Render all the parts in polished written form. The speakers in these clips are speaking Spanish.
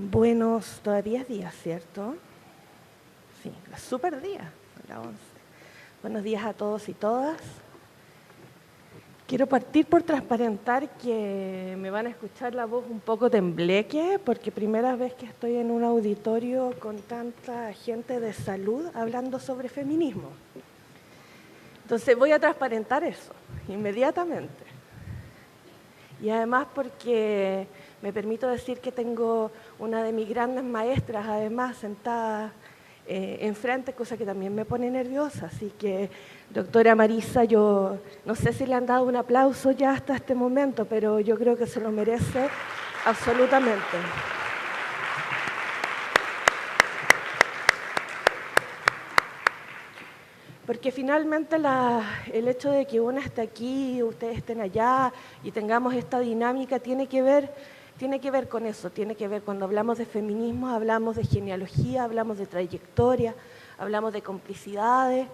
Buenos todavía días, ¿cierto? Sí, súper día, la 11. Buenos días a todos y todas. Quiero partir por transparentar que me van a escuchar la voz un poco tembleque, porque primera vez que estoy en un auditorio con tanta gente de salud hablando sobre feminismo. Entonces voy a transparentar eso inmediatamente. Y además porque me permito decir que tengo una de mis grandes maestras, además, sentada enfrente, cosa que también me pone nerviosa. Así que, doctora Marisa, yo no sé si le han dado un aplauso ya hasta este momento, pero yo creo que se lo merece absolutamente. Porque finalmente el hecho de que una esté aquí, ustedes estén allá y tengamos esta dinámica tiene que ver con eso, tiene que ver cuando hablamos de feminismo, hablamos de genealogía, hablamos de trayectoria, hablamos de complicidades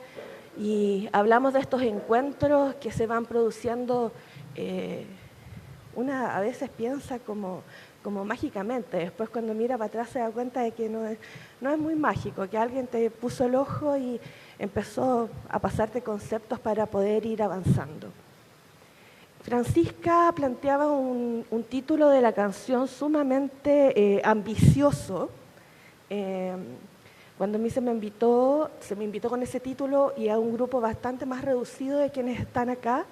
y hablamos de estos encuentros que se van produciendo, una a veces piensa como mágicamente, después cuando mira para atrás se da cuenta de que no es muy mágico, que alguien te puso el ojo y empezó a pasarte conceptos para poder ir avanzando. Francisca planteaba un título de la canción sumamente ambicioso. Cuando a mí se me invitó con ese título y a un grupo bastante más reducido de quienes están acá.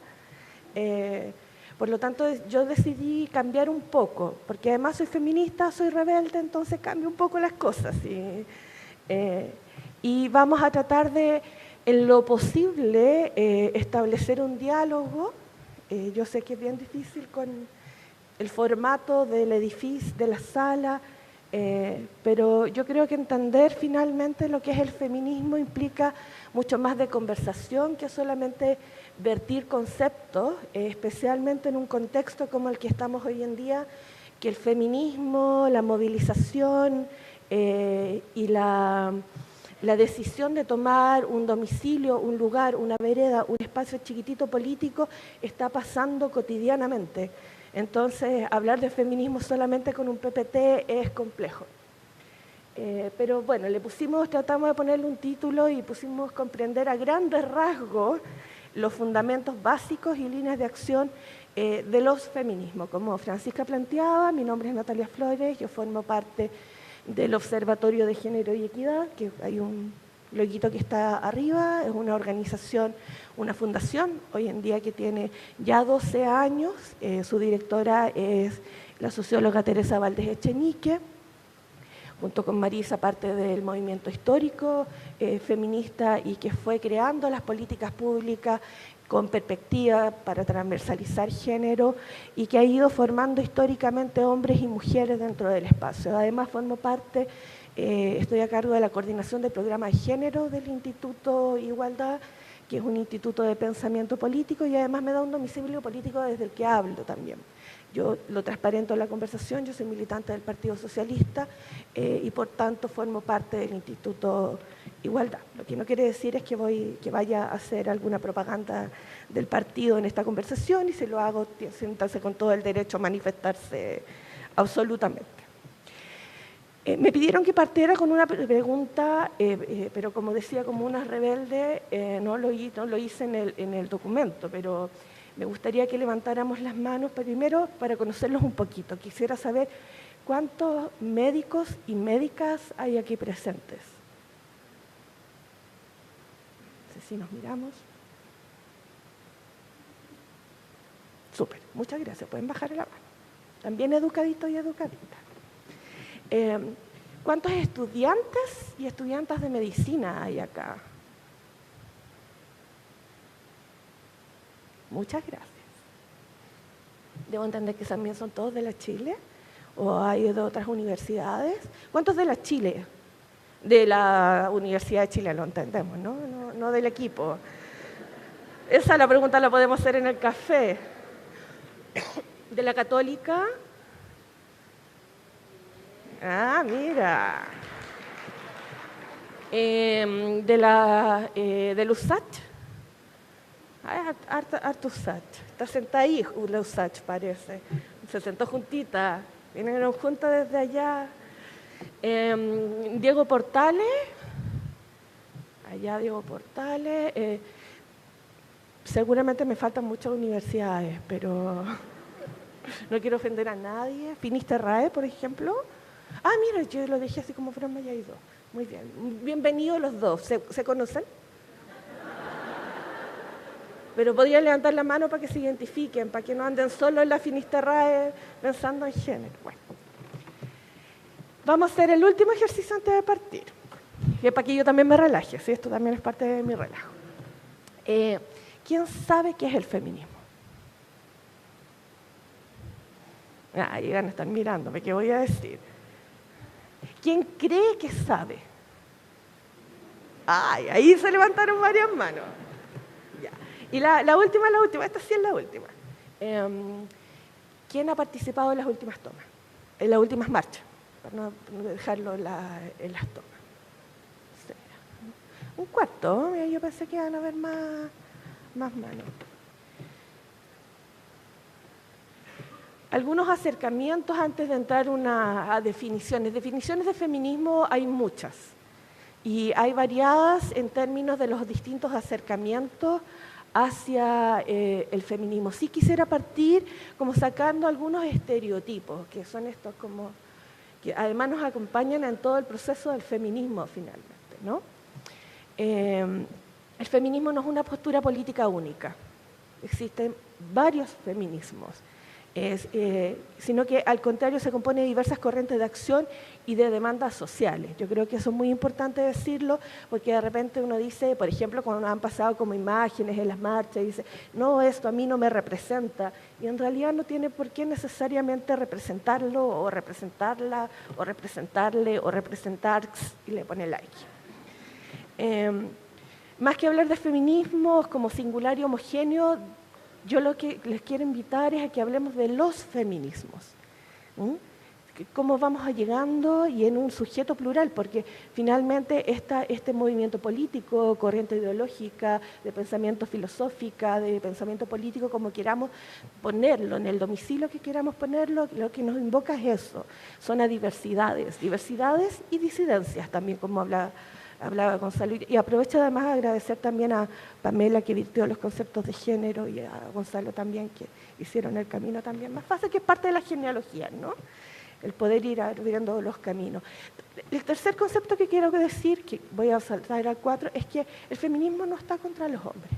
Por lo tanto, yo decidí cambiar un poco, porque además soy feminista, soy rebelde, entonces cambio un poco las cosas. Y vamos a tratar de, en lo posible, establecer un diálogo. Yo sé que es bien difícil con el formato del edificio, de la sala, pero yo creo que entender finalmente lo que es el feminismo implica mucho más de conversación que solamente vertir conceptos, especialmente en un contexto como el que estamos hoy en día, que el feminismo, la movilización y la decisión de tomar un domicilio, un lugar, una vereda, un espacio chiquitito político está pasando cotidianamente. Entonces, hablar de feminismo solamente con un PPT es complejo. Pero bueno, tratamos de ponerle un título y pusimos comprender a grandes rasgos los fundamentos básicos y líneas de acción de los feminismos. Como Francisca planteaba, mi nombre es Natalia Flores, yo formo parte del Observatorio de Género y Equidad, que hay un loguito que está arriba, es una organización, una fundación, hoy en día que tiene ya 12 años, su directora es la socióloga Teresa Valdés Echenique, junto con Marisa, parte del movimiento histórico feminista y que fue creando las políticas públicas con perspectiva para transversalizar género y que ha ido formando históricamente hombres y mujeres dentro del espacio. Además, formo parte, estoy a cargo de la coordinación del programa de género del Instituto Igualdad, que es un instituto de pensamiento político y además me da un domicilio político desde el que hablo también. Yo lo transparento en la conversación, yo soy militante del Partido Socialista y por tanto formo parte del Instituto Igualdad. Lo que no quiere decir es que vaya a hacer alguna propaganda del partido en esta conversación y si lo hago, siéntase con todo el derecho a manifestarse absolutamente. Me pidieron que partiera con una pregunta, pero como decía, como una rebelde, no lo hice en el documento, pero me gustaría que levantáramos las manos primero para conocerlos un poquito. Quisiera saber cuántos médicos y médicas hay aquí presentes. No sé si nos miramos. Súper, muchas gracias. Pueden bajar la mano. También educaditos y educaditas. ¿Cuántos estudiantes y estudiantas de medicina hay acá? Muchas gracias. Debo entender que también son todos de la Chile o hay de otras universidades. ¿Cuántos de la Chile? De la Universidad de Chile, lo entendemos, ¿no? No del equipo. Esa la pregunta la podemos hacer en el café. ¿De la Católica? Ah, mira. ¿De USACH? Harto USACH. Está sentada ahí la USACH, parece. Se sentó juntita. Vinieron juntas desde allá. Diego Portales, allá Diego Portales, seguramente me faltan muchas universidades, pero no quiero ofender a nadie. Finisterrae, por ejemplo. Ah, mira, yo lo dejé así como fueron ya hay dos. Muy bien, bienvenidos los dos. ¿Se conocen? Pero podría levantar la mano para que se identifiquen, para que no anden solo en la Finisterrae pensando en género. Bueno. Vamos a hacer el último ejercicio antes de partir, que es para que yo también me relaje, ¿sí? Esto también es parte de mi relajo. ¿Quién sabe qué es el feminismo? Ahí van a estar mirándome, ¿qué voy a decir? ¿Quién cree que sabe? Ay, ahí se levantaron varias manos. Ya. Y la última, esta sí es la última. ¿Quién ha participado en las últimas tomas? En las últimas marchas, para no dejarlo en las tomas. Sí. Un cuarto, yo pensé que iban a haber más manos. Algunos acercamientos antes de entrar a definiciones. Definiciones de feminismo hay muchas y hay variadas en términos de los distintos acercamientos hacia el feminismo. Sí quisiera partir como sacando algunos estereotipos, que son estos como que además nos acompañan en todo el proceso del feminismo finalmente, ¿no? El feminismo no es una postura política única, existen varios feminismos. Sino que al contrario se compone de diversas corrientes de acción y de demandas sociales. Yo creo que eso es muy importante decirlo porque de repente uno dice, por ejemplo, cuando han pasado como imágenes en las marchas, dice, no, esto a mí no me representa, y en realidad no tiene por qué necesariamente representarlo o representarla o representarle o representar y le pone like. Más que hablar de feminismos como singular y homogéneo, yo lo que les quiero invitar es a que hablemos de los feminismos. Cómo vamos llegando y en un sujeto plural, porque finalmente este movimiento político, corriente ideológica, de pensamiento filosófica, de pensamiento político, como queramos ponerlo, en el domicilio que queramos ponerlo, lo que nos invoca es eso, son a diversidades y disidencias también, como hablaba Gonzalo, y aprovecho además a agradecer también a Pamela que virtió los conceptos de género y a Gonzalo también que hicieron el camino también más fácil, que es parte de la genealogía, ¿no? El poder ir abriendo los caminos. El tercer concepto que quiero decir, que voy a saltar al 4, es que el feminismo no está contra los hombres.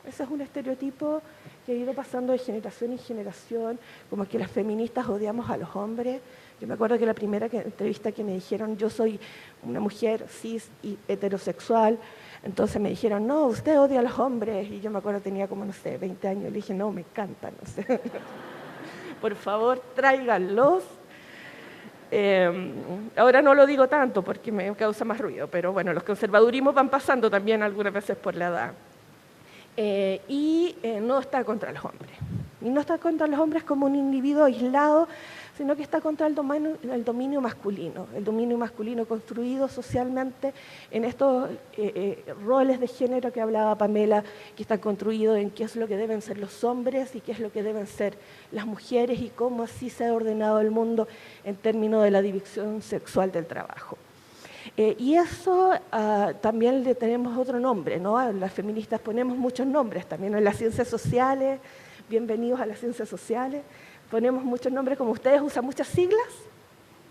Ese es un estereotipo que ha ido pasando de generación en generación, como que las feministas odiamos a los hombres. Yo me acuerdo que la primera entrevista que me dijeron, yo soy una mujer cis y heterosexual, entonces me dijeron, no, usted odia a los hombres, y yo me acuerdo tenía como, no sé, 20 años, le dije, no, me encantan, no sé. Por favor, tráiganlos. Ahora no lo digo tanto porque me causa más ruido, pero bueno, los conservadurismos van pasando también algunas veces por la edad. No está contra los hombres. Y no está contra los hombres como un individuo aislado, sino que está contra el dominio masculino construido socialmente en estos roles de género que hablaba Pamela, que están construidos en qué es lo que deben ser los hombres y qué es lo que deben ser las mujeres y cómo así se ha ordenado el mundo en términos de la división sexual del trabajo. Y eso también le tenemos otro nombre, ¿no? Las feministas ponemos muchos nombres también en las ciencias sociales, bienvenidos a las ciencias sociales, ponemos muchos nombres, como ustedes usan muchas siglas,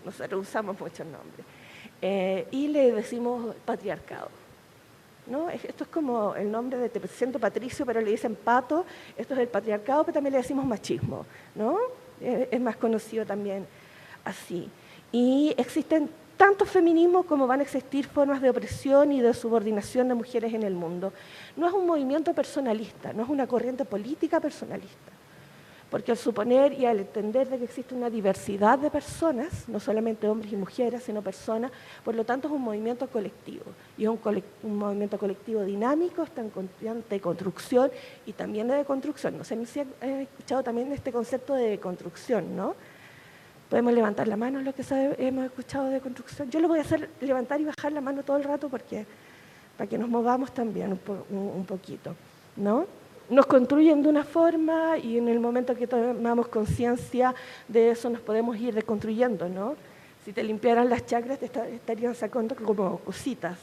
nosotros usamos muchos nombres, y le decimos patriarcado, ¿no? Esto es como el nombre de te siento Patricio, pero le dicen pato, esto es el patriarcado, pero también le decimos machismo, ¿no? Es más conocido también así. Y existen tantos feminismos como van a existir formas de opresión y de subordinación de mujeres en el mundo. No es un movimiento personalista, no es una corriente política personalista, porque al suponer y al entender de que existe una diversidad de personas, no solamente hombres y mujeres, sino personas, por lo tanto es un movimiento colectivo, y es un movimiento colectivo dinámico, está en constante construcción y también de deconstrucción. No sé si han escuchado también este concepto de deconstrucción, ¿no? Podemos levantar la mano lo que hemos escuchado de construcción. Yo lo voy a hacer levantar y bajar la mano todo el rato para que nos movamos también un poquito, ¿no? Nos construyen de una forma y en el momento que tomamos conciencia de eso nos podemos ir deconstruyendo, ¿no? Si te limpiaran las chakras, te estarían sacando como cositas.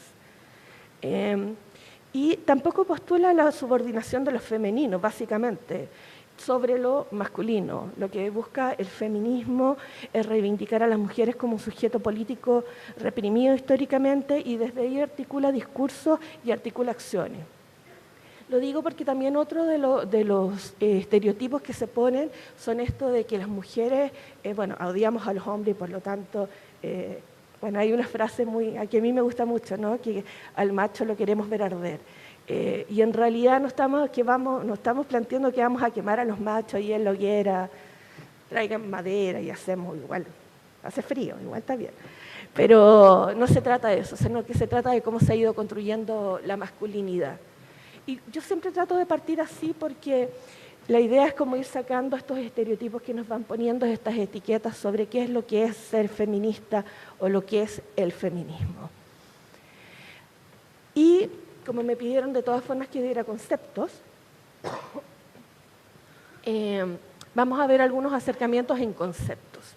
Y tampoco postula la subordinación de lo femenino, básicamente, sobre lo masculino. Lo que busca el feminismo es reivindicar a las mujeres como un sujeto político reprimido históricamente y desde ahí articula discursos y articula acciones. Lo digo porque también otro de los estereotipos que se ponen son esto de que las mujeres, odiamos a los hombres y por lo tanto, hay una frase que a mí me gusta mucho, ¿no? Que al macho lo queremos ver arder. Y en realidad no estamos planteando que vamos a quemar a los machos ahí en la hoguera, traigan madera y hacemos igual, hace frío, igual está bien. Pero no se trata de eso, sino que se trata de cómo se ha ido construyendo la masculinidad. Y yo siempre trato de partir así porque la idea es como ir sacando estos estereotipos que nos van poniendo, estas etiquetas sobre qué es lo que es ser feminista o lo que es el feminismo. Y como me pidieron de todas formas que diera conceptos, vamos a ver algunos acercamientos en conceptos.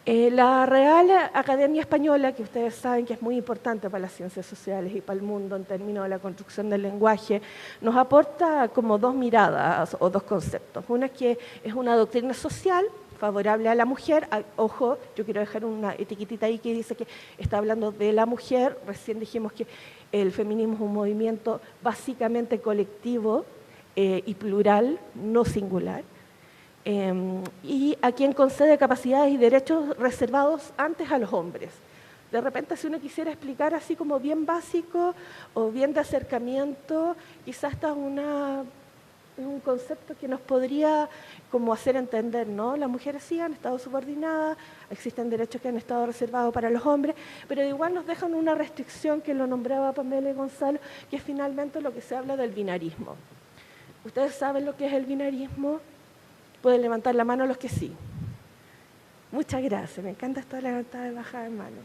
La Real Academia Española, que ustedes saben que es muy importante para las ciencias sociales y para el mundo en términos de la construcción del lenguaje, nos aporta como dos miradas o dos conceptos. Una que es una doctrina social favorable a la mujer. Ojo, yo quiero dejar una etiquetita ahí que dice que está hablando de la mujer. Recién dijimos que el feminismo es un movimiento básicamente colectivo y plural, no singular. Y a quien concede capacidades y derechos reservados antes a los hombres. De repente, si uno quisiera explicar así como bien básico o bien de acercamiento, quizás está un concepto que nos podría como hacer entender, ¿no? Las mujeres sí han estado subordinadas, existen derechos que han estado reservados para los hombres, pero igual nos dejan una restricción que lo nombraba Pamela y Gonzalo, que es finalmente lo que se habla del binarismo. ¿Ustedes saben lo que es el binarismo? Pueden levantar la mano los que sí. Muchas gracias, me encanta esta levantada y bajada de mano.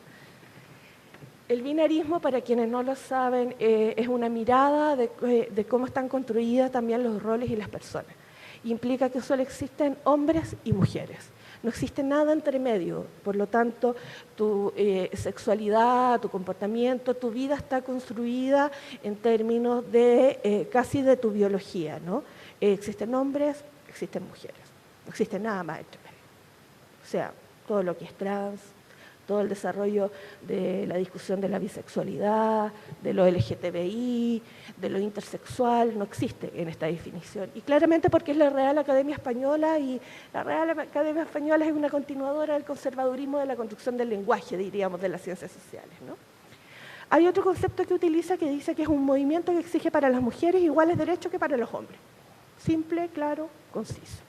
El binarismo, para quienes no lo saben, es una mirada de cómo están construidas también los roles y las personas. Implica que solo existen hombres y mujeres. No existe nada entre medio, por lo tanto, tu sexualidad, tu comportamiento, tu vida está construida en términos de casi de tu biología, ¿no? Existen hombres, existen mujeres, no existe nada más entre medio. O sea, todo lo que es trans, todo el desarrollo de la discusión de la bisexualidad, de lo LGTBI, de lo intersexual, no existe en esta definición. Y claramente porque es la Real Academia Española y la Real Academia Española es una continuadora del conservadurismo de la construcción del lenguaje, diríamos, de las ciencias sociales, ¿no? Hay otro concepto que utiliza que dice que es un movimiento que exige para las mujeres iguales derechos que para los hombres. Simple, claro, conciso.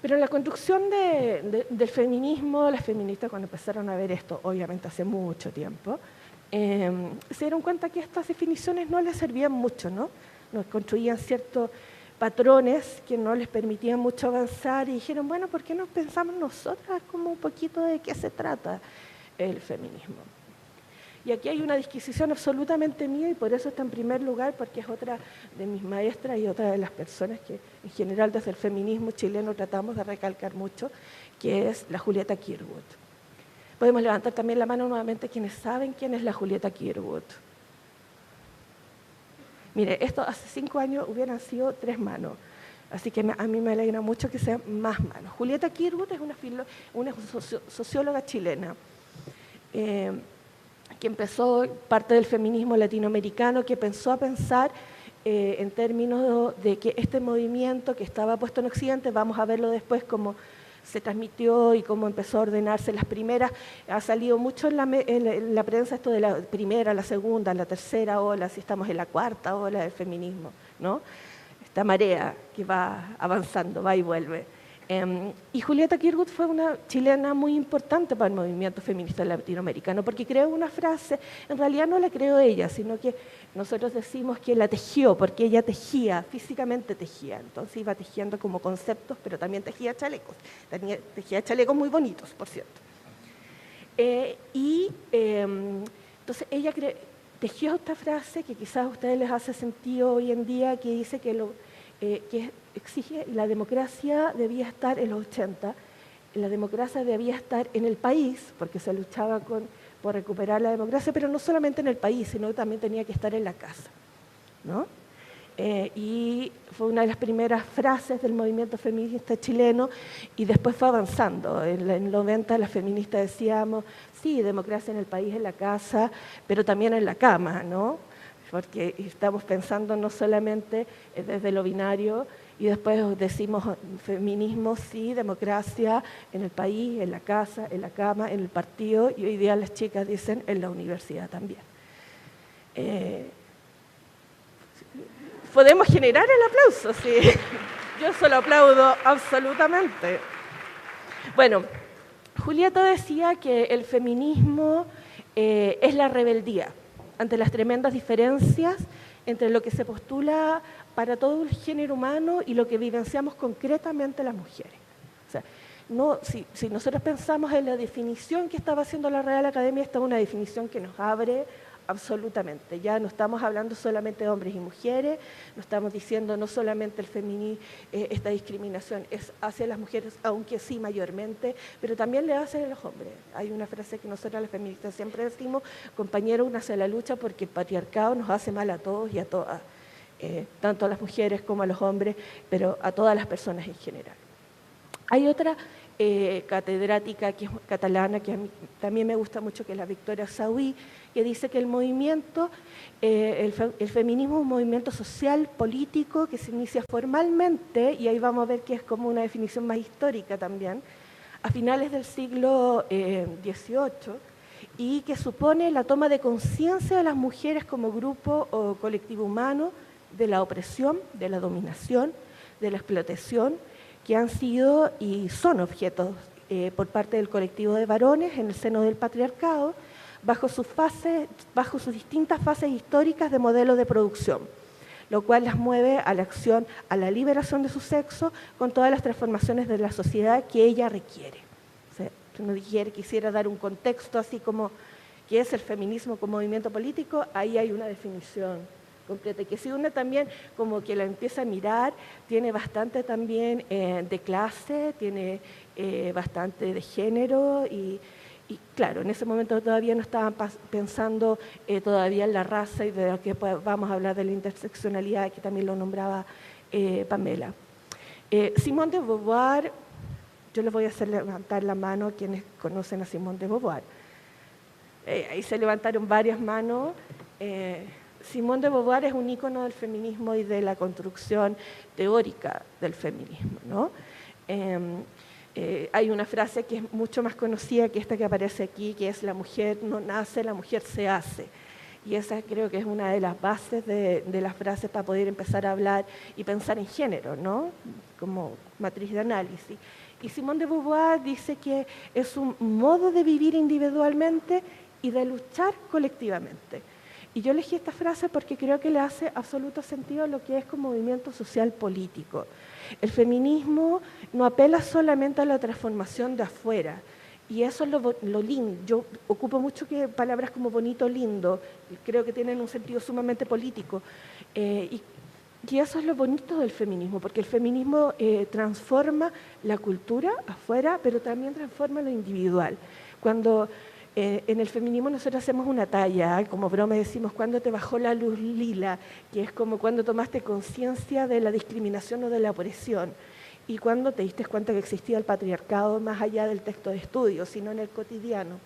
Pero en la construcción del feminismo, las feministas cuando empezaron a ver esto, obviamente hace mucho tiempo, se dieron cuenta que estas definiciones no les servían mucho, ¿no? Nos construían ciertos patrones que no les permitían mucho avanzar y dijeron, bueno, ¿por qué no pensamos nosotras como un poquito de qué se trata el feminismo? Y aquí hay una disquisición absolutamente mía y por eso está en primer lugar, porque es otra de mis maestras y otra de las personas que en general desde el feminismo chileno tratamos de recalcar mucho, que es la Julieta Kirwood. Podemos levantar también la mano nuevamente quienes saben quién es la Julieta Kirwood. Mire, esto hace 5 años hubieran sido 3 manos, así que a mí me alegra mucho que sean más manos. Julieta Kirwood es una socióloga chilena, que empezó parte del feminismo latinoamericano, que empezó a pensar en términos de que este movimiento que estaba puesto en Occidente, vamos a verlo después cómo se transmitió y cómo empezó a ordenarse las primeras, ha salido mucho en la prensa esto de la primera, la segunda, la tercera ola, si estamos en la cuarta ola del feminismo, ¿no? Esta marea que va avanzando, va y vuelve. Y Julieta Kirwood fue una chilena muy importante para el movimiento feminista latinoamericano, porque creó una frase, en realidad no la creó ella, sino que nosotros decimos que la tejió, porque ella tejía, físicamente tejía, entonces iba tejiendo como conceptos, pero también tejía chalecos muy bonitos, por cierto. Entonces ella tejió esta frase que quizás a ustedes les hace sentido hoy en día, que dice que exige la democracia debía estar en los 80 la democracia debía estar en el país, porque se luchaba por recuperar la democracia, pero no solamente en el país, sino que también tenía que estar en la casa, ¿no? Y fue una de las primeras frases del movimiento feminista chileno y después fue avanzando. En los 90 las feministas decíamos, sí, democracia en el país, en la casa, pero también en la cama, ¿no? Porque estamos pensando no solamente desde lo binario y después decimos feminismo, sí, democracia en el país, en la casa, en la cama, en el partido y hoy día las chicas dicen en la universidad también. Podemos generar el aplauso, sí. Yo solo aplaudo absolutamente. Bueno, Julieta decía que el feminismo es la rebeldía ante las tremendas diferencias entre lo que se postula para todo el género humano y lo que vivenciamos concretamente las mujeres. O sea, si nosotros pensamos en la definición que estaba haciendo la Real Academia, esta es una definición que nos abre absolutamente. Ya no estamos hablando solamente de hombres y mujeres, no estamos diciendo no solamente el feminismo, esta discriminación es hacia las mujeres, aunque sí mayormente, pero también le hace a los hombres. Hay una frase que nosotros las feministas siempre decimos, compañeros, únanse a la lucha porque el patriarcado nos hace mal a todos y a todas, tanto a las mujeres como a los hombres, pero a todas las personas en general. Hay otra catedrática que es catalana, que a mí también me gusta mucho, que es la Victoria Sauí, que dice que el movimiento, el feminismo es un movimiento social, político, que se inicia formalmente, y ahí vamos a ver que es como una definición más histórica también, a finales del siglo XVIII, y que supone la toma de conciencia de las mujeres como grupo o colectivo humano, de la opresión, de la dominación, de la explotación, que han sido y son objetos por parte del colectivo de varones en el seno del patriarcado, bajo sus distintas fases históricas de modelo de producción, lo cual las mueve a la acción, a la liberación de su sexo, con todas las transformaciones de la sociedad que ella requiere. O sea, si uno quisiera dar un contexto así como qué es el feminismo como movimiento político, ahí hay una definición completa, que si uno también como que la empieza a mirar, tiene bastante también de clase, tiene bastante de género y claro, en ese momento todavía no estaban pensando todavía en la raza y de lo que vamos a hablar de la interseccionalidad, que también lo nombraba Pamela. Simone de Beauvoir, yo les voy a hacer levantar la mano a quienes conocen a Simone de Beauvoir. Ahí se levantaron varias manos. Simone de Beauvoir es un ícono del feminismo y de la construcción teórica del feminismo, ¿no? Hay una frase que es mucho más conocida que esta que aparece aquí, que es: la mujer no nace, la mujer se hace. Y esa creo que es una de las bases de las frases para poder empezar a hablar y pensar en género, ¿no? Como matriz de análisis. Y Simone de Beauvoir dice que es un modo de vivir individualmente y de luchar colectivamente. Y yo elegí esta frase porque creo que le hace absoluto sentido a lo que es como movimiento social político. El feminismo no apela solamente a la transformación de afuera, y eso es lo lindo. Yo ocupo mucho palabras como bonito, lindo, creo que tienen un sentido sumamente político, y eso es lo bonito del feminismo, porque el feminismo transforma la cultura afuera, pero también transforma lo individual. Cuando en el feminismo nosotros hacemos una talla, como broma decimos, cuando te bajó la luz lila, que es como cuando tomaste conciencia de la discriminación o de la opresión, y cuando te diste cuenta que existía el patriarcado más allá del texto de estudio, sino en el cotidiano.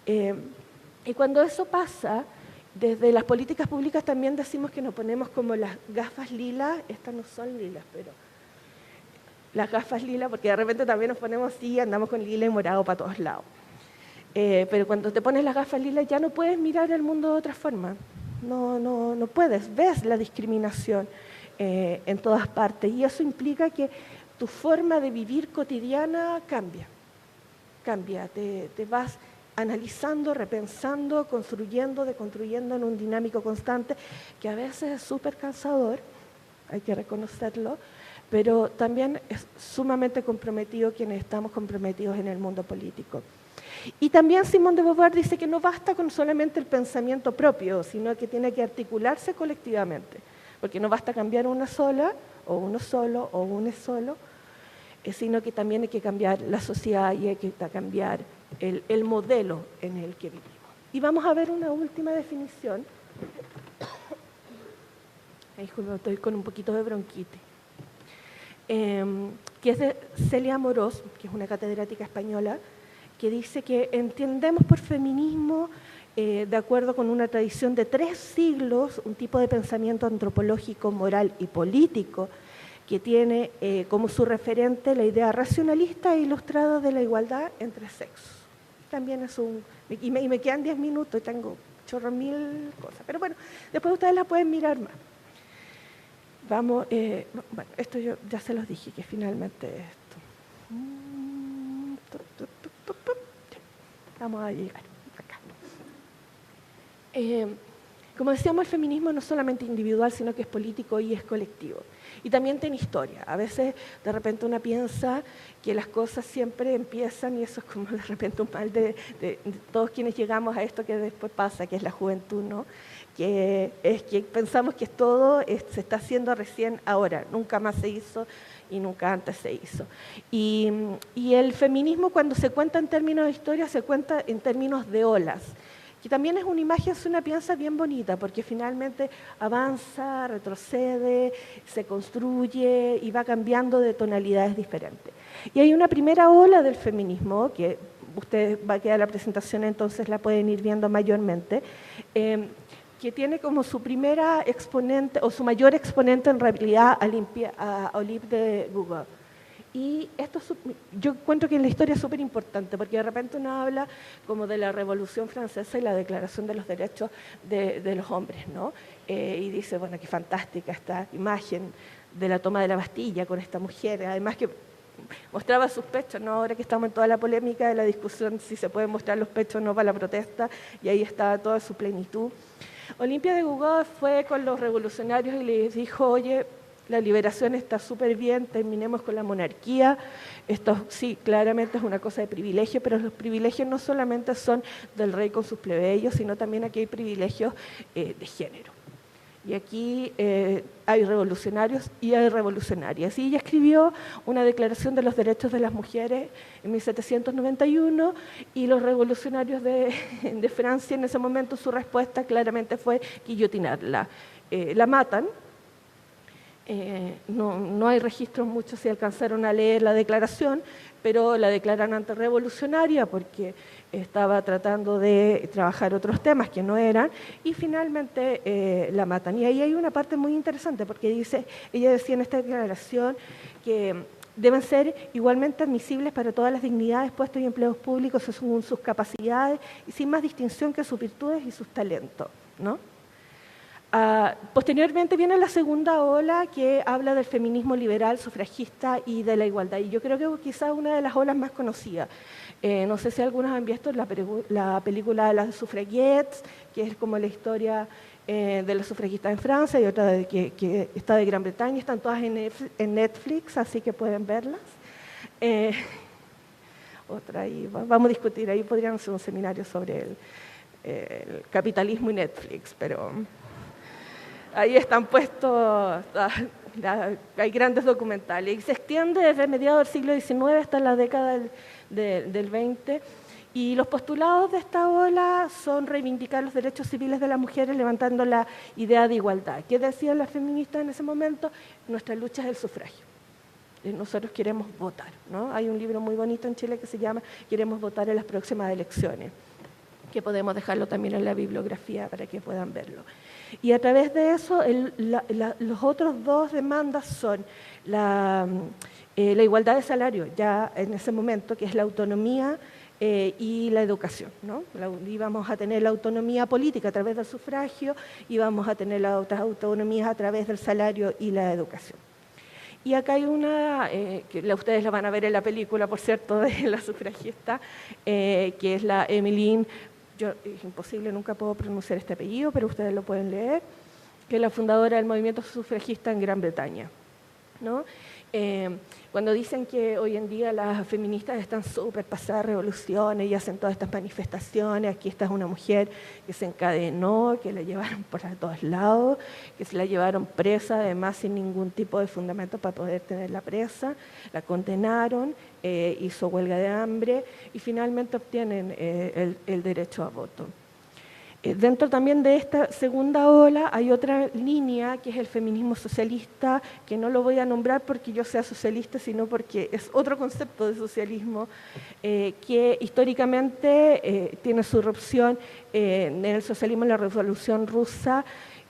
Y cuando eso pasa, desde las políticas públicas también decimos que nos ponemos como las gafas lilas, estas no son lilas, pero las gafas lilas, porque de repente también nos ponemos así, andamos con lila y morado para todos lados. Pero cuando te pones las gafas lilas ya no puedes mirar el mundo de otra forma, no puedes, ves la discriminación en todas partes, y eso implica que tu forma de vivir cotidiana cambia, te vas analizando, repensando, construyendo, deconstruyendo en un dinámico constante que a veces es súper cansador, hay que reconocerlo, pero también es sumamente comprometido quienes estamos comprometidos en el mundo político. Y también Simone de Beauvoir dice que no basta con solamente el pensamiento propio, sino que tiene que articularse colectivamente, porque no basta cambiar una sola, o uno solo, o uno solo, sino que también hay que cambiar la sociedad y hay que cambiar el modelo en el que vivimos. Y vamos a ver una última definición. Disculpe, estoy con un poquito de bronquitis. Que es de Celia Amorós, que es una catedrática española, que dice que entendemos por feminismo, de acuerdo con una tradición de 3 siglos, un tipo de pensamiento antropológico, moral y político que tiene como su referente la idea racionalista e ilustrada de la igualdad entre sexos. También es y me quedan 10 minutos y tengo chorro mil cosas, pero bueno, después ustedes la pueden mirar más. Vamos, bueno, esto yo ya se los dije, que finalmente esto. Vamos a llegar acá. Como decíamos, el feminismo no es solamente individual, sino que es político y es colectivo. Y también tiene historia. A veces, de repente, uno piensa que las cosas siempre empiezan, y eso es como de repente un mal de todos quienes llegamos a esto que después pasa, que es la juventud, ¿no? Que es que pensamos que todo se está haciendo recién ahora, nunca más se hizo y nunca antes se hizo. Y el feminismo, cuando se cuenta en términos de historia, se cuenta en términos de olas, que también es una imagen, es una pieza bien bonita, porque finalmente avanza, retrocede, se construye y va cambiando de tonalidades diferentes. Y hay una primera ola del feminismo, que ustedes va a quedar la presentación, entonces la pueden ir viendo mayormente, que tiene como su primera exponente, o su mayor exponente en realidad, a Olympe de Gouges. Y esto yo encuentro que en la historia es súper importante, porque de repente uno habla como de la Revolución Francesa y la Declaración de los Derechos de los Hombres, ¿no? Y dice, bueno, qué fantástica esta imagen de la toma de la Bastilla con esta mujer, además que mostraba sus pechos, ¿no? Ahora que estamos en toda la polémica de la discusión si se pueden mostrar los pechos o no para la protesta, y ahí está toda su plenitud. Olympe de Gouges fue con los revolucionarios y les dijo, oye, la liberación está súper bien, terminemos con la monarquía. Esto sí, claramente es una cosa de privilegio, pero los privilegios no solamente son del rey con sus plebeyos, sino también aquí hay privilegios de género. Y aquí hay revolucionarios y hay revolucionarias. Y ella escribió una declaración de los derechos de las mujeres en 1791 y los revolucionarios de Francia en ese momento su respuesta claramente fue guillotinarla. La matan. No hay registros muchos si alcanzaron a leer la declaración, pero la declaran antirrevolucionaria porque estaba tratando de trabajar otros temas que no eran, y finalmente la matan. Y ahí hay una parte muy interesante, porque ella decía en esta declaración que deben ser igualmente admisibles para todas las dignidades, puestos y empleos públicos según sus capacidades y sin más distinción que sus virtudes y sus talentos, ¿no? Posteriormente viene la segunda ola, que habla del feminismo liberal, sufragista y de la igualdad. Y yo creo que quizás una de las olas más conocidas. No sé si algunos han visto la película de las sufraguettes, que es como la historia de las sufragistas en Francia, y otra que está de Gran Bretaña. Están todas en Netflix, así que pueden verlas. Otra ahí, vamos a discutir, ahí podrían hacer un seminario sobre el capitalismo y Netflix, pero... Ahí están puestos, hay grandes documentales, y se extiende desde mediados del siglo XIX hasta la década del XX, y los postulados de esta ola son reivindicar los derechos civiles de las mujeres, levantando la idea de igualdad. ¿Qué decían las feministas en ese momento? Nuestra lucha es el sufragio. Nosotros queremos votar, ¿no? Hay un libro muy bonito en Chile que se llama Queremos votar en las próximas elecciones, que podemos dejarlo también en la bibliografía para que puedan verlo. Y a través de eso, los otros dos demandas son la igualdad de salario, ya en ese momento, que es la autonomía y la educación, ¿no? Y vamos a tener la autonomía política a través del sufragio y vamos a tener las otras autonomías a través del salario y la educación. Y acá hay una, que ustedes la van a ver en la película, por cierto, de la sufragista, que es la Emmeline. Es imposible, nunca puedo pronunciar este apellido, pero ustedes lo pueden leer, que es la fundadora del movimiento sufragista en Gran Bretaña, ¿no? Cuando dicen que hoy en día las feministas están súper pasadas de revoluciones y hacen todas estas manifestaciones, aquí esta es una mujer que se encadenó, que la llevaron por todos lados, que se la llevaron presa, además sin ningún tipo de fundamento para poder tenerla presa, la condenaron, hizo huelga de hambre y finalmente obtienen el derecho a voto. Dentro también de esta segunda ola hay otra línea que es el feminismo socialista, que no lo voy a nombrar porque yo sea socialista, sino porque es otro concepto de socialismo que históricamente tiene su erupción en el socialismo en la Revolución Rusa,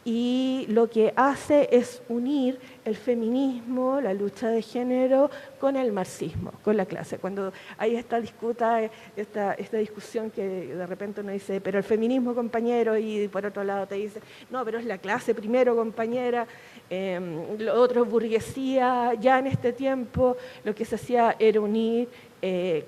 y lo que hace es unir el feminismo, la lucha de género, con el marxismo, con la clase. Cuando hay esta discusión que de repente uno dice, pero el feminismo, compañero, y por otro lado te dice, no, pero es la clase primero, compañera, lo otro es burguesía. Ya en este tiempo lo que se hacía era unir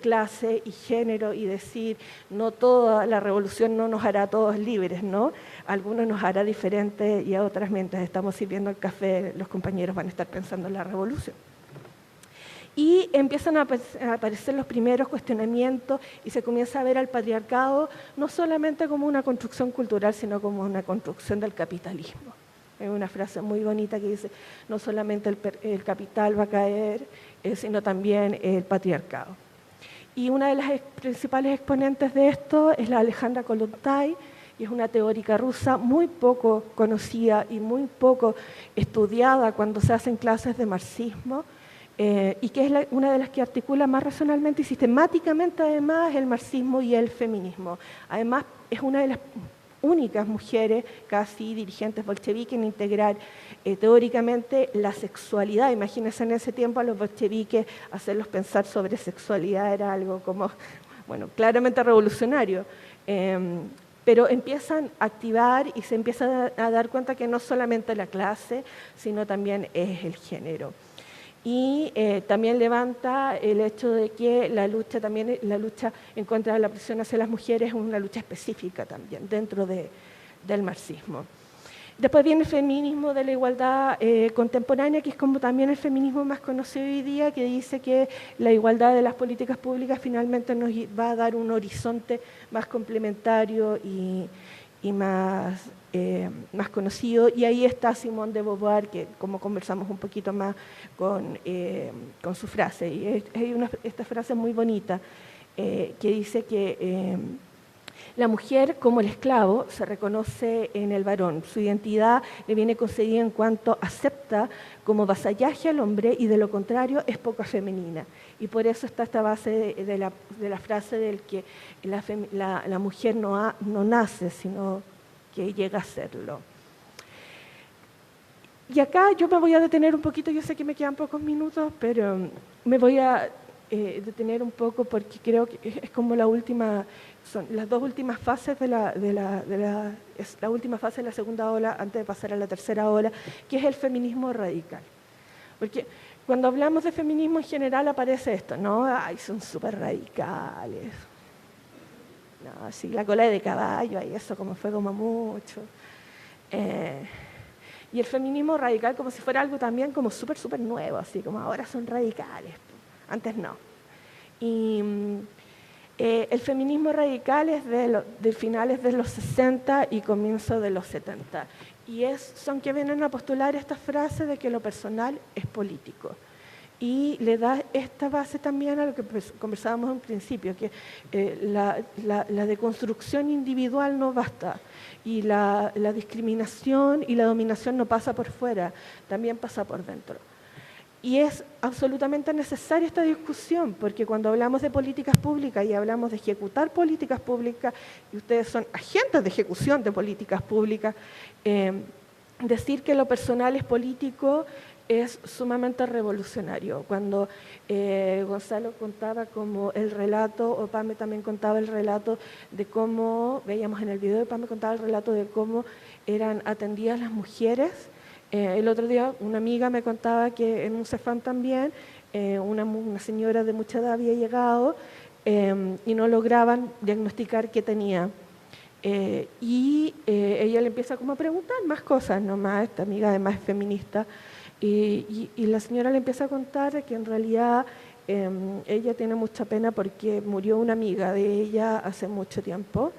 clase y género y decir, no toda la revolución no nos hará a todos libres, ¿no? Algunos nos hará diferentes y a otras, mientras estamos sirviendo el café, los compañeros van a estar pensando en la revolución. Y empiezan a aparecer los primeros cuestionamientos y se comienza a ver al patriarcado no solamente como una construcción cultural, sino como una construcción del capitalismo. Hay una frase muy bonita que dice, no solamente el capital va a caer, sino también el patriarcado. Y una de las principales exponentes de esto es la Alejandra Kollontai, y es una teórica rusa muy poco conocida y muy poco estudiada cuando se hacen clases de marxismo, y que es una de las que articula más racionalmente y sistemáticamente además el marxismo y el feminismo. Además es una de las únicas mujeres casi dirigentes bolcheviques en integrar teóricamente la sexualidad. Imagínense en ese tiempo a los bolcheviques hacerlos pensar sobre sexualidad era algo como, bueno, claramente revolucionario. Pero empiezan a activar y se empiezan a dar cuenta que no solamente la clase, sino también es el género. Y también levanta el hecho de que la lucha en contra de la presión hacia las mujeres es una lucha específica también dentro del marxismo. Después viene el feminismo de la igualdad contemporánea, que es como también el feminismo más conocido hoy día, que dice que la igualdad de las políticas públicas finalmente nos va a dar un horizonte más complementario y más conocido. Y ahí está Simone de Beauvoir, que como conversamos un poquito más con su frase. Y hay esta frase muy bonita que dice que la mujer, como el esclavo, se reconoce en el varón. Su identidad le viene concedida en cuanto acepta como vasallaje al hombre y de lo contrario es poco femenina. Y por eso está esta base de la frase del que la mujer no nace, sino que llega a serlo. Y acá yo me voy a detener un poquito, yo sé que me quedan pocos minutos, pero me voy a detener un poco porque creo que es como son las dos últimas fases es la última fase de la segunda ola antes de pasar a la tercera ola, que es el feminismo radical. Porque cuando hablamos de feminismo en general aparece esto, ¿no? Ay, son súper radicales. No, sí, la cola de caballo, y eso como fue como mucho. Y el feminismo radical como si fuera algo también como súper, súper nuevo, así como ahora son radicales, antes no. Y el feminismo radical es de finales de los 60 y comienzo de los 70. Y son que vienen a postular esta frase de que lo personal es político. Y le da esta base también a lo que conversábamos en principio, que la deconstrucción individual no basta. Y la discriminación y la dominación no pasa por fuera, también pasa por dentro. Y es absolutamente necesaria esta discusión, porque cuando hablamos de políticas públicas y hablamos de ejecutar políticas públicas, y ustedes son agentes de ejecución de políticas públicas, decir que lo personal es político es sumamente revolucionario. Cuando Gonzalo contaba como el relato, o Pame también contaba el relato de cómo, veíamos en el video de Pame contaba el relato de cómo eran atendidas las mujeres. El otro día una amiga me contaba que en un CEFAM también una señora de mucha edad había llegado y no lograban diagnosticar qué tenía. Ella le empieza como a preguntar más cosas nomás, esta amiga además es feminista, Y la señora le empieza a contar que en realidad ella tiene mucha pena porque murió una amiga de ella hace mucho tiempo,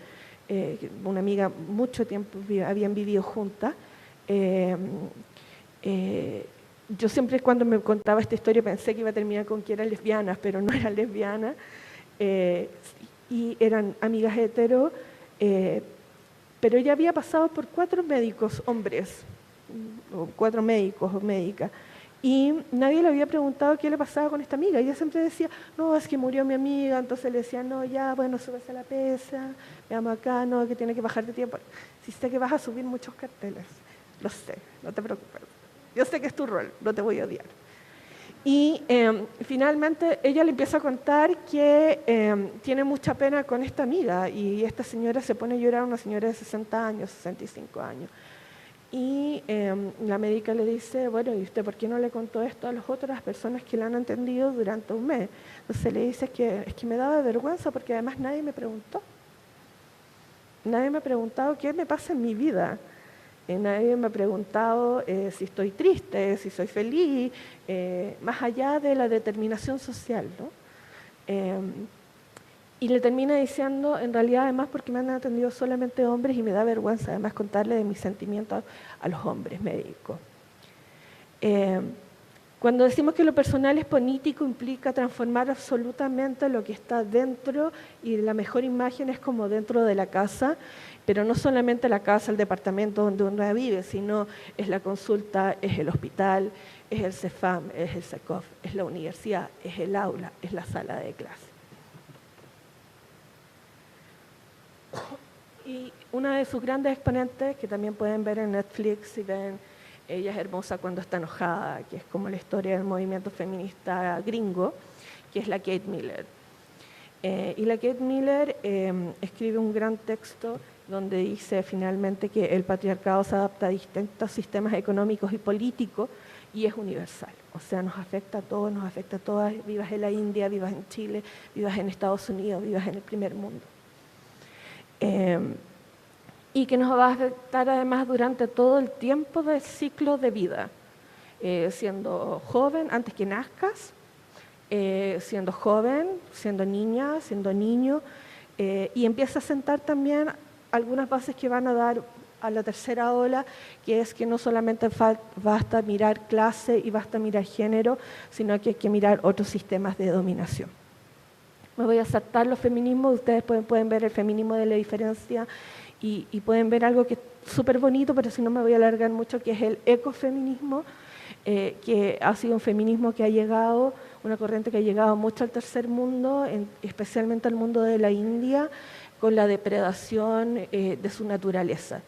una amiga mucho tiempo, habían vivido juntas. Yo siempre cuando me contaba esta historia pensé que iba a terminar con que eran lesbianas, pero no eran lesbianas, y eran amigas hetero, pero ella había pasado por 4 médicos hombres, o 4 médicos o médicas, y nadie le había preguntado qué le pasaba con esta amiga. Ella siempre decía, no, es que murió mi amiga, entonces le decía, no, ya, bueno, súbese a la pesa, veamos acá, no, que tiene que bajar de tiempo. Si sé que vas a subir muchos carteles, lo sé, no te preocupes. Yo sé que es tu rol, no te voy a odiar. Y finalmente ella le empieza a contar que tiene mucha pena con esta amiga y esta señora se pone a llorar, una señora de 60 años, 65 años. Y la médica le dice, bueno, ¿y usted por qué no le contó esto a las otras personas que la han atendido durante un mes? Entonces le dice es que me daba vergüenza porque además nadie me preguntó. Nadie me ha preguntado qué me pasa en mi vida. Nadie me ha preguntado si estoy triste, si soy feliz, más allá de la determinación social, ¿no? Y le termina diciendo, en realidad además porque me han atendido solamente hombres y me da vergüenza además contarle de mis sentimientos a los hombres médicos. Cuando decimos que lo personal es político, implica transformar absolutamente lo que está dentro, y la mejor imagen es como dentro de la casa, pero no solamente la casa, el departamento donde uno vive, sino es la consulta, es el hospital, es el CEFAM, es el SECOF, es la universidad, es el aula, es la sala de clase. Y una de sus grandes exponentes, que también pueden ver en Netflix, si ven Ella es hermosa cuando está enojada, que es como la historia del movimiento feminista gringo, que es la Kate Miller. Y la Kate Miller escribe un gran texto donde dice finalmente que el patriarcado se adapta a distintos sistemas económicos y políticos y es universal. O sea, nos afecta a todos, nos afecta a todas, vivas en la India, vivas en Chile, vivas en Estados Unidos, vivas en el primer mundo. Y que nos va a afectar además durante todo el tiempo del ciclo de vida, siendo joven antes que nazcas, siendo joven, siendo niña, siendo niño, y empieza a sentar también algunas bases que van a dar a la tercera ola, que es que no solamente basta mirar clase y basta mirar género, sino que hay que mirar otros sistemas de dominación. Me voy a saltar los feminismos, ustedes pueden ver el feminismo de la diferencia y pueden ver algo que es súper bonito, pero si no me voy a alargar mucho, que es el ecofeminismo, que ha sido un feminismo que ha llegado, una corriente que ha llegado mucho al tercer mundo, especialmente al mundo de la India, con la depredación de su naturaleza.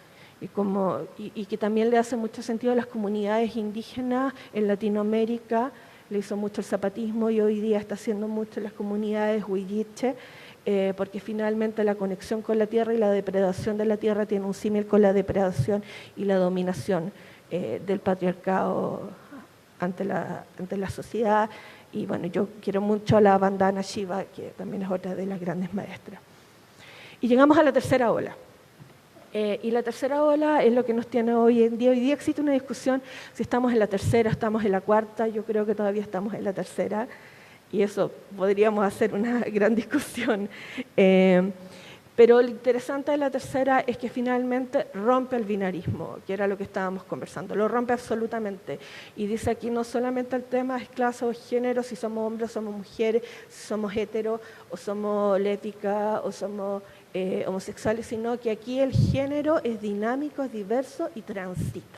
Y que también le hace mucho sentido a las comunidades indígenas en Latinoamérica, le hizo mucho el zapatismo y hoy día está haciendo mucho en las comunidades huilliche, porque finalmente la conexión con la tierra y la depredación de la tierra tiene un símil con la depredación y la dominación del patriarcado ante la sociedad. Y bueno, yo quiero mucho a la Vandana Shiva, que también es otra de las grandes maestras. Y llegamos a la tercera ola. Y la tercera ola es lo que nos tiene hoy en día. Hoy día existe una discusión si estamos en la tercera, estamos en la cuarta. Yo creo que todavía estamos en la tercera. Y eso podríamos hacer una gran discusión. Pero lo interesante de la tercera es que finalmente rompe el binarismo, que era lo que estábamos conversando. Lo rompe absolutamente. Y dice aquí no solamente el tema es clase o género, si somos hombres o somos mujeres, si somos heteros o somos lésbicas o somos homosexuales, sino que aquí el género es dinámico, es diverso y transita.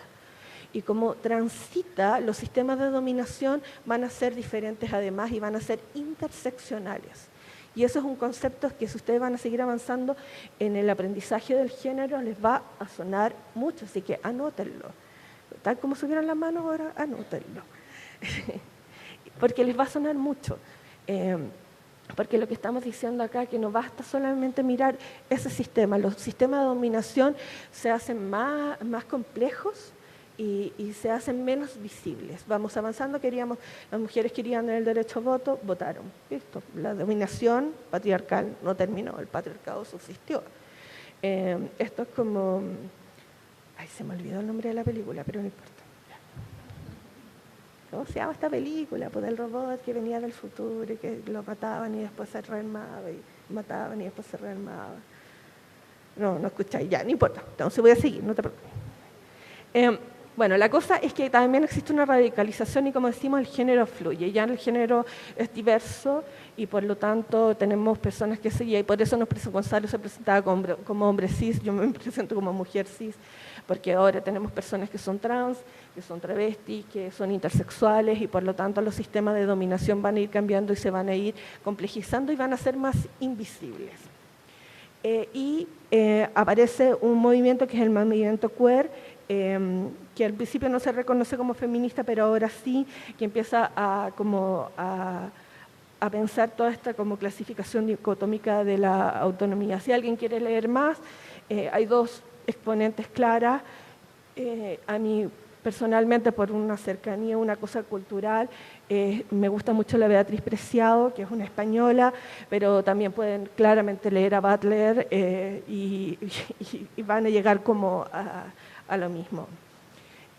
Y como transita, los sistemas de dominación van a ser diferentes además y van a ser interseccionales. Y eso es un concepto que si ustedes van a seguir avanzando en el aprendizaje del género les va a sonar mucho, así que anótenlo. Tal como subieron las manos ahora, anótenlo. Porque les va a sonar mucho. Porque lo que estamos diciendo acá es que no basta solamente mirar ese sistema, los sistemas de dominación se hacen más complejos y se hacen menos visibles. Vamos avanzando, las mujeres querían el derecho a voto, votaron. ¿Listo? La dominación patriarcal no terminó, el patriarcado subsistió. Esto es como... Ay, se me olvidó el nombre de la película, pero no importa. ¿cómo se llama esta película? Pues del robot que venía del futuro y que lo mataban y después se rearmaba y mataban y después se rearmaba. No escucháis, ya, no importa. Entonces voy a seguir, no te preocupes. Bueno, la cosa es que también existe una radicalización y como decimos, el género fluye. Ya el género es diverso y por lo tanto tenemos personas que seguían y por eso Gonzalo se presentaba como hombre cis, yo me presento como mujer cis, porque ahora tenemos personas que son trans, que son travestis, que son intersexuales y por lo tanto los sistemas de dominación van a ir cambiando y se van a ir complejizando y van a ser más invisibles. Aparece un movimiento que es el movimiento queer, que al principio no se reconoce como feminista, pero ahora sí, que empieza a pensar toda esta como clasificación dicotómica de la autonomía. Si alguien quiere leer más, hay dos exponentes claras. A mí personalmente, por una cercanía, una cosa cultural, me gusta mucho la Beatriz Preciado, que es una española, pero también pueden claramente leer a Butler y van a llegar como a lo mismo.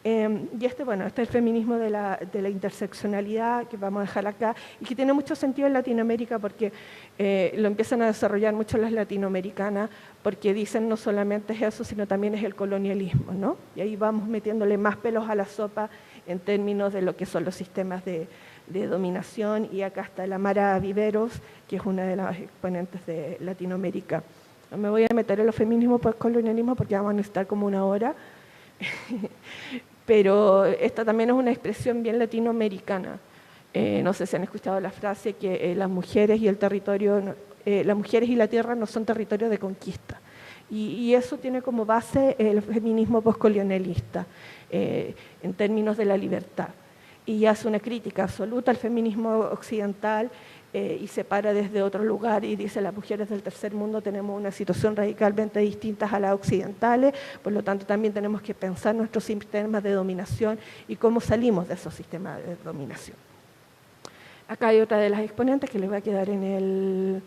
Y este es el feminismo de la interseccionalidad, que vamos a dejar acá, y que tiene mucho sentido en Latinoamérica porque lo empiezan a desarrollar mucho las latinoamericanas, porque dicen no solamente es eso, sino también es el colonialismo, ¿no? Y ahí vamos metiéndole más pelos a la sopa en términos de lo que son los sistemas de dominación, y acá está la Mara Viveros, que es una de las exponentes de Latinoamérica. No me voy a meter en los feminismos por colonialismo porque vamos a necesitar como una hora, pero esta también es una expresión bien latinoamericana. No sé si han escuchado la frase que las mujeres y el territorio, las mujeres y la tierra no son territorios de conquista. Y eso tiene como base el feminismo postcolonialista, en términos de la libertad. Y hace una crítica absoluta al feminismo occidental y se para desde otro lugar y dice: las mujeres del tercer mundo tenemos una situación radicalmente distinta a las occidentales, por lo tanto también tenemos que pensar nuestros sistemas de dominación y cómo salimos de esos sistemas de dominación. Acá hay otra de las exponentes que les voy a quedar en el...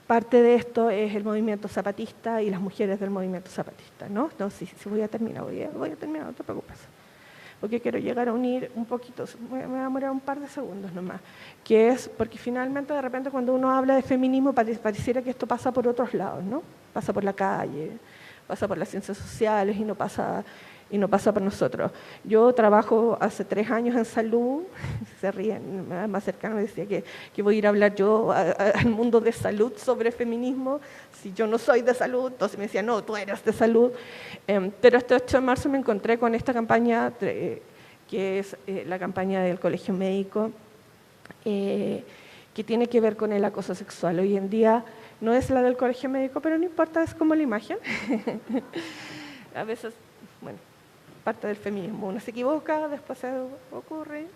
parte de esto es el movimiento zapatista y las mujeres del movimiento zapatista, ¿no? No, si voy a terminar, voy a terminar, no te preocupes. Porque quiero llegar a unir un poquito, me voy a demorar un par de segundos nomás, que es porque finalmente de repente cuando uno habla de feminismo pareciera que esto pasa por otros lados, ¿no? Pasa por la calle, pasa por las ciencias sociales y no pasa por nosotros. Yo trabajo hace 3 años en salud, se ríen, más cercano me decía que voy a ir a hablar yo al mundo de salud sobre feminismo, si yo no soy de salud, entonces me decía, no, tú eres de salud. Pero este 8 de marzo me encontré con esta campaña, que es la campaña del Colegio Médico, que tiene que ver con el acoso sexual. Hoy en día no es la del Colegio Médico, pero no importa, es como la imagen. A veces, bueno, parte del feminismo, uno se equivoca, después se ocurre,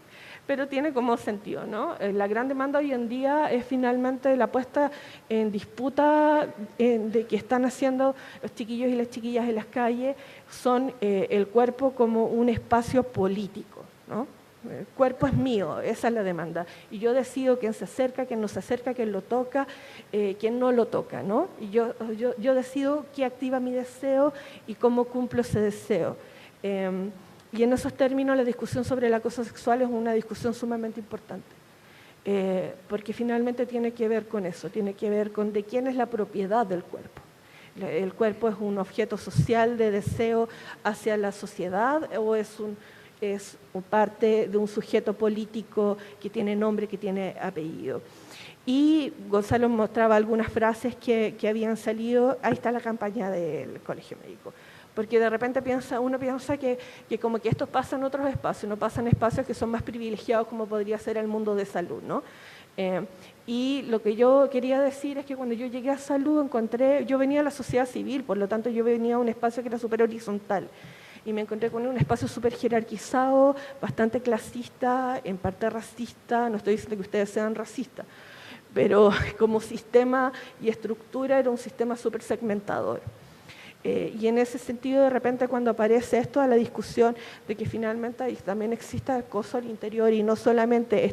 pero tiene como sentido, ¿no? La gran demanda hoy en día es finalmente la puesta en disputa de que están haciendo los chiquillos y las chiquillas en las calles, son el cuerpo como un espacio político, ¿no? El cuerpo es mío, esa es la demanda. Y yo decido quién se acerca, quién no se acerca, quién lo toca, quién no lo toca, ¿no? Y yo decido qué activa mi deseo y cómo cumplo ese deseo. Y en esos términos la discusión sobre el acoso sexual es una discusión sumamente importante, porque finalmente tiene que ver con eso, tiene que ver con de quién es la propiedad del cuerpo. ¿El cuerpo es un objeto social de deseo hacia la sociedad o es parte de un sujeto político que tiene nombre, que tiene apellido? Y Gonzalo mostraba algunas frases que habían salido, ahí está la campaña del Colegio Médico. Porque de repente uno piensa que como que esto pasa en otros espacios, no pasa en espacios que son más privilegiados como podría ser el mundo de salud, ¿no? Y lo que yo quería decir es que cuando yo llegué a salud yo venía a la sociedad civil, por lo tanto yo venía a un espacio que era súper horizontal y me encontré con un espacio súper jerarquizado, bastante clasista, en parte racista, no estoy diciendo que ustedes sean racistas, pero como sistema y estructura era un sistema súper segmentador. Y en ese sentido, de repente, cuando aparece esto a la discusión de que finalmente también existe acoso al interior y no solamente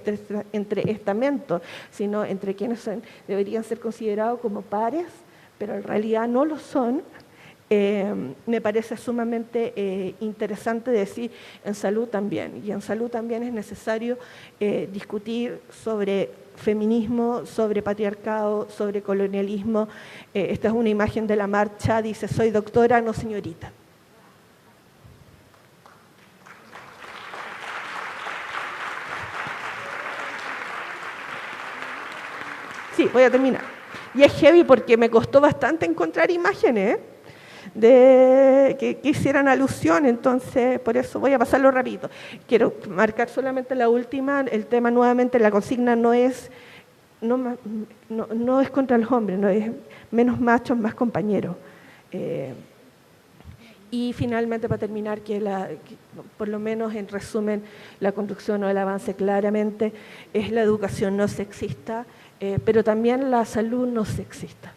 entre estamentos, sino entre quienes deberían ser considerados como pares, pero en realidad no lo son, me parece sumamente interesante decir en salud también. Y en salud también es necesario discutir sobre feminismo, sobre patriarcado, sobre colonialismo. Esta es una imagen de la marcha, dice, soy doctora, no señorita. Sí, voy a terminar. Y es heavy porque me costó bastante encontrar imágenes que hicieran alusión, entonces por eso voy a pasarlo rápido. Quiero marcar solamente la última, el tema nuevamente, la consigna no es contra los hombres, no es menos machos, más compañeros. Y finalmente, para terminar, que por lo menos en resumen, la conducción o el avance claramente es la educación no sexista, pero también la salud no sexista.